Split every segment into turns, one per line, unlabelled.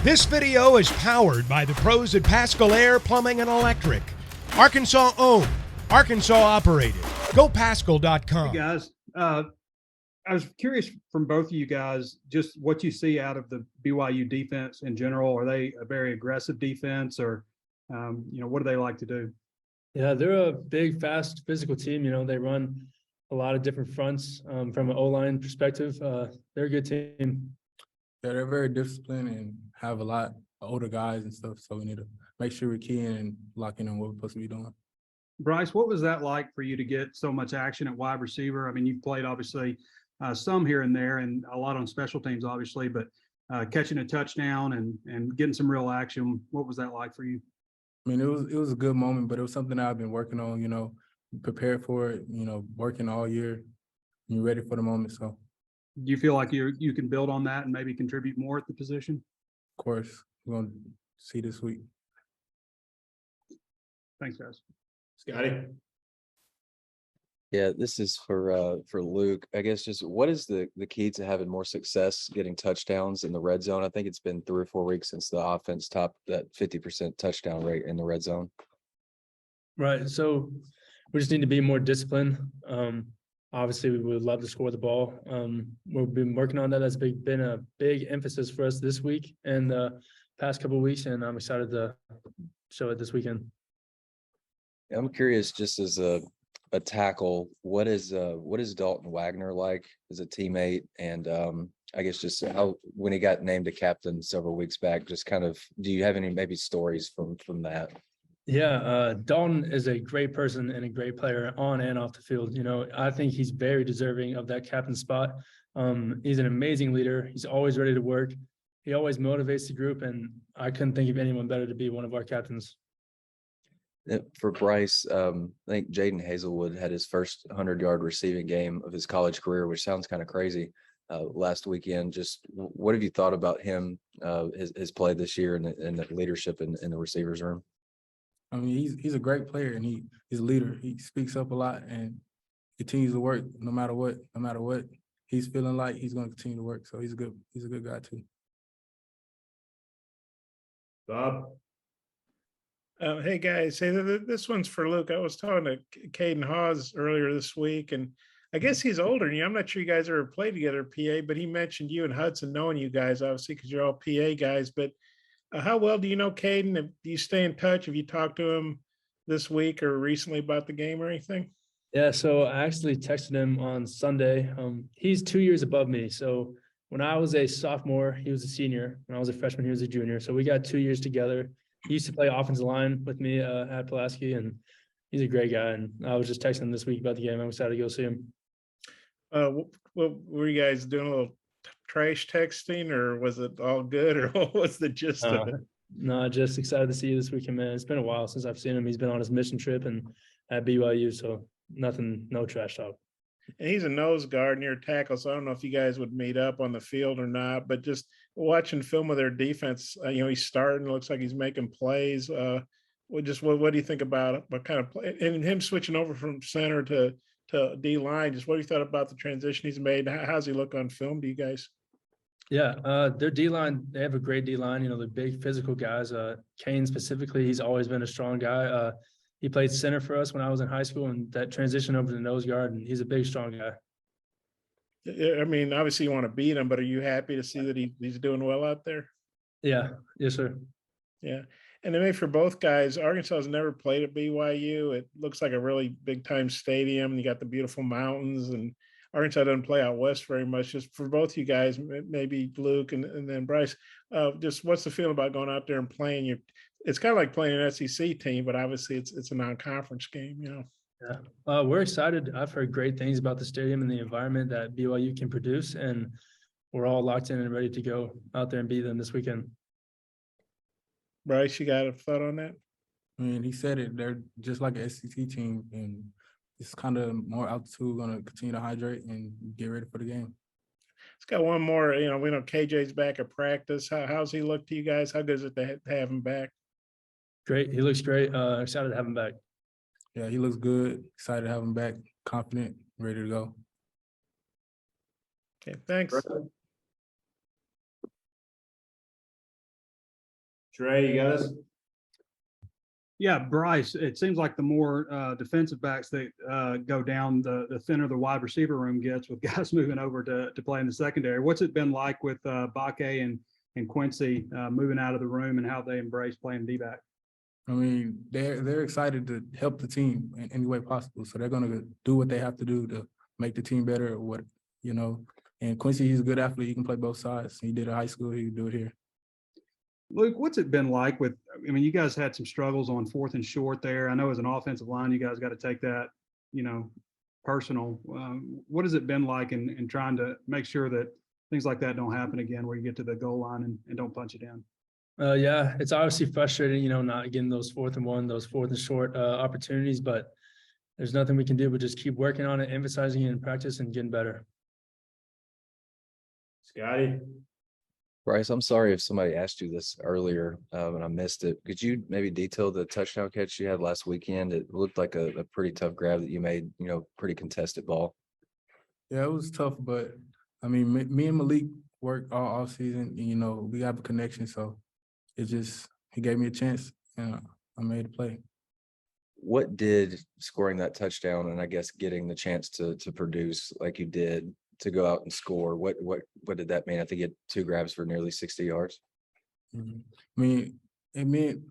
This video is powered by the pros at Pascal Air Plumbing and Electric. Arkansas owned, Arkansas operated. GoPascal.com.
Hey guys, I was curious from both of you guys, just what you see out of the BYU defense in general. Are they a very aggressive defense, or what do they like to do?
Yeah, they're a big, fast, physical team. They run a lot of different fronts from an O-line perspective. They're a good team.
Yeah, they're very disciplined and have a lot of older guys and stuff. So we need to make sure we're keying and locking on what we're supposed to be doing.
Bryce, what was that like for you to get so much action at wide receiver? I mean, you've played obviously some here and there and a lot on special teams, obviously, but catching a touchdown and getting some real action, what was that like for you?
I mean, it was a good moment, but it was something that I've been working on, prepared for it, working all year. You're ready for the moment. So
do you feel like you can build on that and maybe contribute more at the position?
of course, we're going to see this week.
Thanks, guys.
Scotty.
Yeah, this is for Luke. I guess just what is the key to having more success getting touchdowns in the red zone? I think it's been 3 or 4 weeks since the offense topped that 50% touchdown rate in the red zone.
Right. So we just need to be more disciplined. Obviously, we would love to score the ball. We've been working on that. That's been a big emphasis for us this week and the past couple of weeks, and I'm excited to show it this weekend.
I'm curious, just as a tackle, what is Dalton Wagner like as a teammate? And I guess just how, when he got named a captain several weeks back, just kind of, do you have any maybe stories from that?
Yeah, Dalton is a great person and a great player on and off the field. I think he's very deserving of that captain spot. He's an amazing leader. He's always ready to work. He always motivates the group, and I couldn't think of anyone better to be one of our captains.
For Bryce, I think Jaden Hazelwood had his first 100-yard receiving game of his college career, which sounds kind of crazy, last weekend. Just what have you thought about him, his play this year and the leadership in the receivers room?
I mean, he's a great player and he's a leader. He speaks up a lot and continues to work no matter what. No matter what he's feeling like, he's going to continue to work. So he's a good guy too.
Bob.
Hey guys, this one's for Luke. I was talking to Caden Hawes earlier this week, and I guess he's older than you. I'm not sure you guys ever played together at PA, but he mentioned you and Hudson knowing you guys, obviously, because you're all PA guys. But how well do you know Caden? Do you stay in touch? Have you talked to him this week or recently about the game or anything?
Yeah, so I actually texted him on Sunday. He's 2 years above me. So when I was a sophomore, he was a senior. When I was a freshman, he was a junior. So we got 2 years together. He used to play offensive line with me at Pulaski, and he's a great guy. And I was just texting him this week about the game. I'm excited to go see him.
What were you guys doing? A little trash texting, or was it all good, or what was the gist of it?
No, just excited to see you this weekend, man. It's been a while since I've seen him. He's been on his mission trip and at BYU, so no trash talk.
And he's a nose guard near tackle, so I don't know if you guys would meet up on the field or not, but just watching film of their defense, he's starting, looks like he's making plays. What do you think about it? What kind of play, and him switching over from center to D-line, just what do you thought about the transition he's made? How's he look on film to you guys?
Yeah, their D-line, they have a great D-line. They're big physical guys. Kane specifically, he's always been a strong guy. He played center for us when I was in high school, and that transition over to nose guard, and he's a big, strong guy.
I mean, obviously you want to beat him, but are you happy to see that he's doing well out there?
Yeah, yes, sir.
Yeah. And then maybe for both guys, Arkansas has never played at BYU. It looks like a really big-time stadium, and you got the beautiful mountains, and Arkansas doesn't play out west very much. Just for both you guys, maybe Luke and then Bryce, just what's the feeling about going out there and playing? It's kind of like playing an SEC team, but obviously it's a non-conference game,
Yeah, we're excited. I've heard great things about the stadium and the environment that BYU can produce, and we're all locked in and ready to go out there and beat them this weekend.
Bryce, you got a thought on that?
I mean, he said it. They're just like an SEC team, and it's kind of more altitude, going to continue to hydrate and get ready for the game.
It's got one more. We know KJ's back at practice. How's he look to you guys? How good is it to have him back?
Great. He looks great. Excited to have him back.
Yeah, he looks good. Excited to have him back. Confident, ready to go.
Okay, thanks.
Trey, you got us?
Yeah, Bryce, it seems like the more defensive backs that go down, the thinner the wide receiver room gets with guys moving over to play in the secondary. What's it been like with Bakke and Quincy moving out of the room and how they embrace playing D-back?
I mean, they're excited to help the team in any way possible. So they're gonna do what they have to do to make the team better or what, you know. And Quincy, he's a good athlete. He can play both sides. He did it at high school, he can do it here.
Luke, what's it been like with, I mean, you guys had some struggles on 4th and short there. I know as an offensive line, you guys got to take that, personal. What has it been like in trying to make sure that things like that don't happen again, where you get to the goal line and don't punch it in?
Yeah, it's obviously frustrating, not getting those 4th and 1, those 4th and short opportunities, but there's nothing we can do but just keep working on it, emphasizing it in practice and getting better.
Scotty?
Bryce, I'm sorry if somebody asked you this earlier and I missed it. Could you maybe detail the touchdown catch you had last weekend? It looked like a pretty tough grab that you made, pretty contested ball.
Yeah, it was tough, but I mean, me and Malik worked all off season, and, we have a connection. So he gave me a chance and I made a play.
What did scoring that touchdown and I guess getting the chance to produce like you did to go out and score, what did that mean? I think you had 2 grabs for nearly 60 yards.
Mm-hmm. I mean, it meant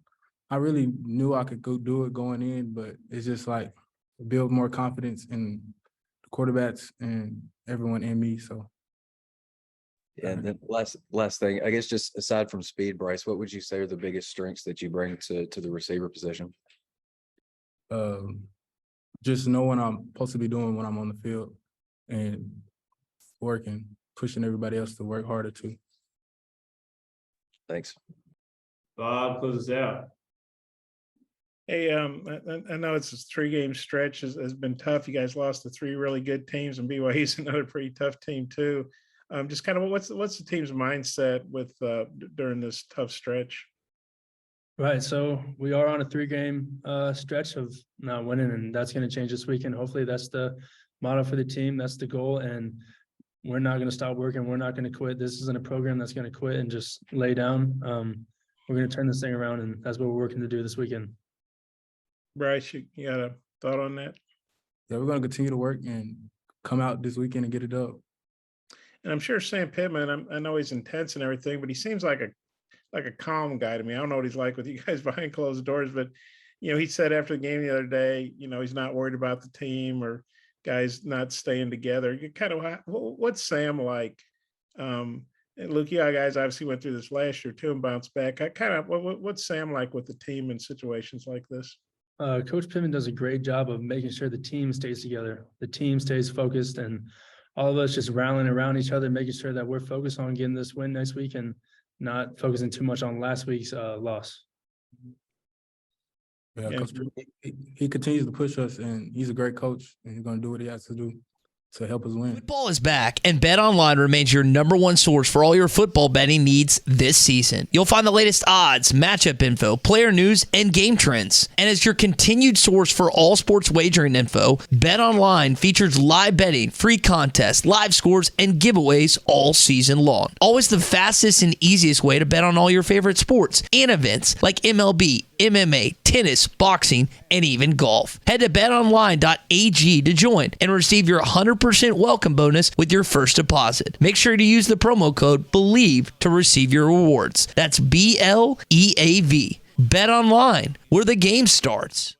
I really knew I could go do it going in, but it's just like build more confidence in the quarterbacks and everyone in me. So.
And then last thing, I guess just aside from speed, Bryce, what would you say are the biggest strengths that you bring to the receiver position?
Just know what I'm supposed to be doing when I'm on the field and working, pushing everybody else to work harder too.
Thanks.
Bob, close us out.
Hey, I know it's a 3-game stretch has been tough. You guys lost to 3 really good teams, and BYU's another pretty tough team too. Just kind of what's the team's mindset with during this tough stretch?
Right. So we are on a 3-game stretch of not winning, and that's going to change this weekend. Hopefully that's the motto for the team. That's the goal. And we're not going to stop working. We're not going to quit. This isn't a program that's going to quit and just lay down. We're going to turn this thing around, and that's what we're working to do this weekend.
Bryce, you got a thought on that?
Yeah, we're going to continue to work and come out this weekend and get it up.
And I'm sure Sam Pittman, I know he's intense and everything, but he seems like a calm guy to me. I don't know what he's like with you guys behind closed doors, but he said after the game the other day, he's not worried about the team or guys not staying together. You kind of, what's Sam like? And Luke, guys obviously went through this last year too and bounced back. What's Sam like with the team in situations like this?
Coach Pittman does a great job of making sure the team stays together. The team stays focused, and all of us just rallying around each other, making sure that we're focused on getting this win next week and not focusing too much on last week's loss.
Yeah, Coach, he continues to push us, and he's a great coach, and he's going to do what he has to do to help us win.
Football is back, and BetOnline remains your #1 source for all your football betting needs this season. You'll find the latest odds, matchup info, player news, and game trends. And as your continued source for all sports wagering info, BetOnline features live betting, free contests, live scores, and giveaways all season long. Always the fastest and easiest way to bet on all your favorite sports and events like MLB, MMA, tennis, boxing, and even golf. Head to betonline.ag to join and receive your 100% welcome bonus with your first deposit. Make sure to use the promo code BELIEVE to receive your rewards. That's BLEAV. Bet online, where the game starts.